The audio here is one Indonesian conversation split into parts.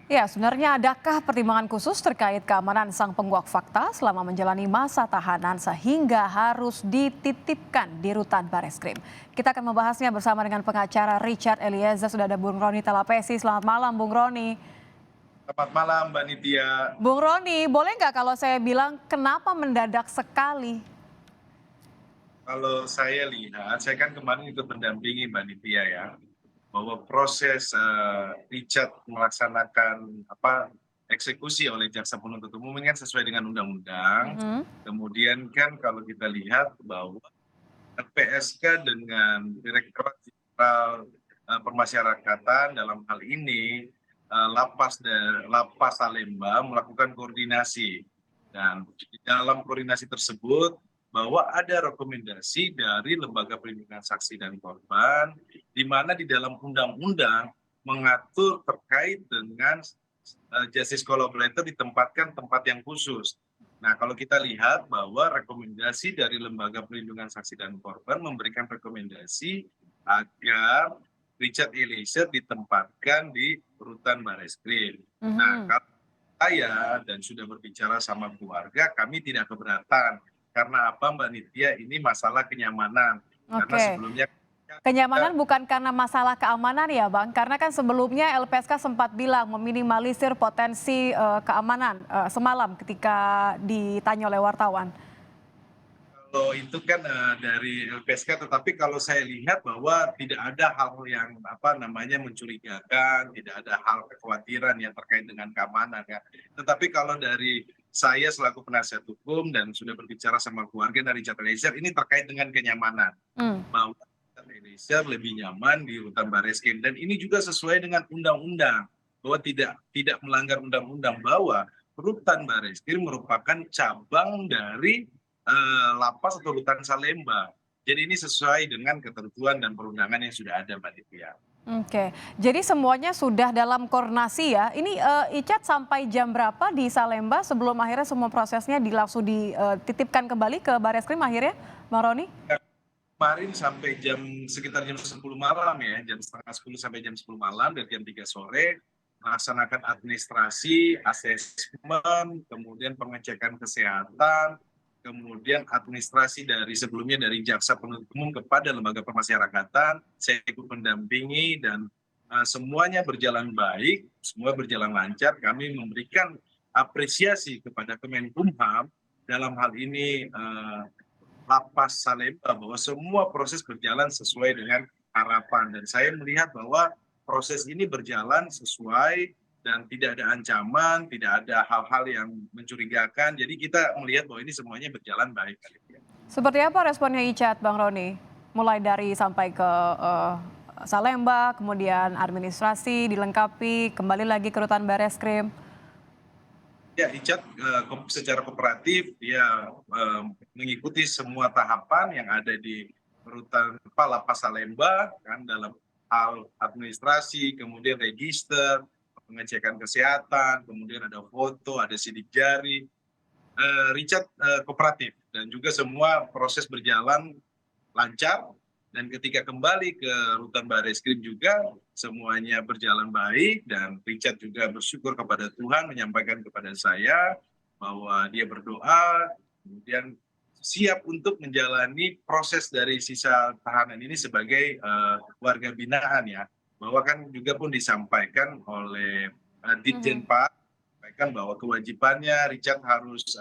Ya, sebenarnya adakah pertimbangan khusus terkait keamanan sang penguak fakta selama menjalani masa tahanan sehingga harus dititipkan di rutan Bareskrim? Kita akan membahasnya bersama dengan pengacara Richard Eliezer. Sudah ada Bung Roni Talapesi. Selamat malam, Bung Roni. Selamat malam, Mbak Nitya. Bung Roni, boleh nggak kalau saya bilang kenapa mendadak sekali? Kalau saya lihat, saya kan kemarin ikut mendampingi Mbak Nitya ya, bahwa proses Richard melaksanakan eksekusi oleh jaksa penuntut umum ini kan sesuai dengan undang-undang. Mhm. Kemudian kan kalau kita lihat bahwa LPSK dengan Direktorat Jenderal Pemasyarakatan dalam hal ini Lapas Salemba melakukan koordinasi dan di dalam koordinasi tersebut bahwa ada rekomendasi dari Lembaga Perlindungan Saksi dan Korban di mana di dalam undang-undang mengatur terkait dengan justice collaborator ditempatkan tempat yang khusus. Nah, kalau kita lihat bahwa rekomendasi dari Lembaga Perlindungan Saksi dan Korban memberikan rekomendasi agar Richard Eliezer ditempatkan di rutan Bareskrim. Nah, Mhm. kalau saya dan sudah berbicara sama keluarga, kami tidak keberatan. Karena apa, Mbak Nitya? Ini masalah kenyamanan. Karena Oke. sebelumnya Kenyamanan kita bukan karena masalah keamanan ya Bang, karena kan sebelumnya LPSK sempat bilang meminimalisir potensi keamanan semalam ketika ditanya oleh wartawan. kalau itu kan dari LPSK, tetapi kalau saya lihat bahwa tidak ada hal yang mencurigakan, tidak ada hal kekhawatiran yang terkait dengan keamanan ya. Tetapi kalau dari saya selaku penasihat hukum dan sudah berbicara sama keluarga dari Richard Eliezer, ini terkait dengan kenyamanan Hmm. bahwa Richard Eliezer lebih nyaman di rutan Bareskrim dan ini juga sesuai dengan undang-undang bahwa tidak melanggar undang-undang bahwa rutan Bareskrim merupakan cabang dari lapas atau rutan Salemba. Jadi ini sesuai dengan ketentuan dan perundangan yang sudah ada, Mbak Divya. Oke, jadi semuanya sudah dalam koordinasi ya. Ini Icat sampai jam berapa di Salemba sebelum akhirnya semua prosesnya langsung dititipkan kembali ke Bareskrim akhirnya, Bang Roni? Kemarin sampai sekitar jam 10 malam ya, jam setengah 10 sampai jam 10 malam dari jam 3 sore melaksanakan administrasi, asesmen, kemudian pengecekan kesehatan, kemudian administrasi dari sebelumnya dari jaksa penuntut umum kepada lembaga pemasyarakatan, saya ikut mendampingi dan semuanya berjalan baik, semua berjalan lancar. Kami memberikan apresiasi kepada Kemenkumham dalam hal ini Lapas Salemba bahwa semua proses berjalan sesuai dengan harapan dan saya melihat bahwa proses ini berjalan sesuai dan tidak ada ancaman, tidak ada hal-hal yang mencurigakan. Jadi kita melihat bahwa ini semuanya berjalan baik. Seperti apa responnya Icat, Bang Roni? Mulai dari sampai ke Salemba, kemudian administrasi dilengkapi, kembali lagi ke rutan Bareskrim. Ya, Richard secara kooperatif dia mengikuti semua tahapan yang ada di rutan Lapas Salemba kan dalam hal administrasi, kemudian register, pengecekan kesehatan, kemudian ada foto, ada sidik jari. Richard kooperatif dan juga semua proses berjalan lancar dan ketika kembali ke rutan Bareskrim juga semuanya berjalan baik dan Richard juga bersyukur kepada Tuhan menyampaikan kepada saya bahwa dia berdoa kemudian siap untuk menjalani proses dari sisa tahanan ini sebagai warga binaan ya bahwa kan juga pun disampaikan oleh Ditjen Mhm. Pak sampaikan bahwa kewajibannya Richard harus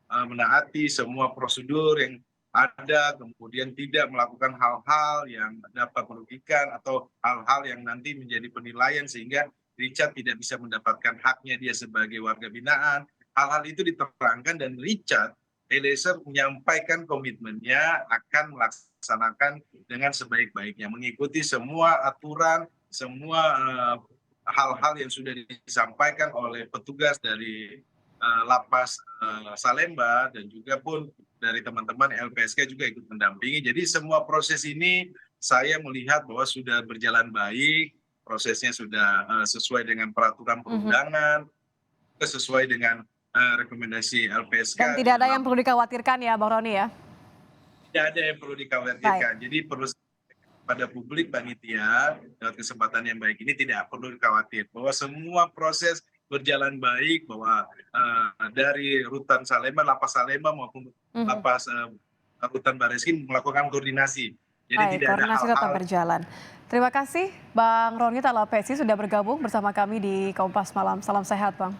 menaati semua prosedur yang ada, kemudian tidak melakukan hal-hal yang dapat merugikan atau hal-hal yang nanti menjadi penilaian sehingga Richard tidak bisa mendapatkan haknya dia sebagai warga binaan. Hal-hal itu diterangkan dan Richard Eliezer menyampaikan komitmennya akan melaksanakan dengan sebaik-baiknya, mengikuti semua aturan, semua hal-hal yang sudah disampaikan oleh petugas dari Lapas Salemba dan juga pun dari teman-teman LPSK juga ikut mendampingi. Jadi semua proses ini saya melihat bahwa sudah berjalan baik, prosesnya sudah sesuai dengan peraturan Mhm. perundangan, sesuai dengan rekomendasi Dan LPSK di tidak ada yang dalam perlu dikhawatirkan ya, Bang Roni ya? tidak ada yang perlu Baik. dikhawatirkan. Jadi perlu pada publik panitia lewat kesempatan yang baik ini tidak perlu khawatir bahwa semua proses berjalan baik, bahwa dari rutan Salemba, Lapas Salemba maupun Lapas rutan Barreskrim melakukan koordinasi. Jadi Baik, tidak ada koordinasi tetap hal-hal. berjalan. Terima kasih Bang Roni Talapesi sudah bergabung bersama kami di Kompas Malam. Salam sehat Bang.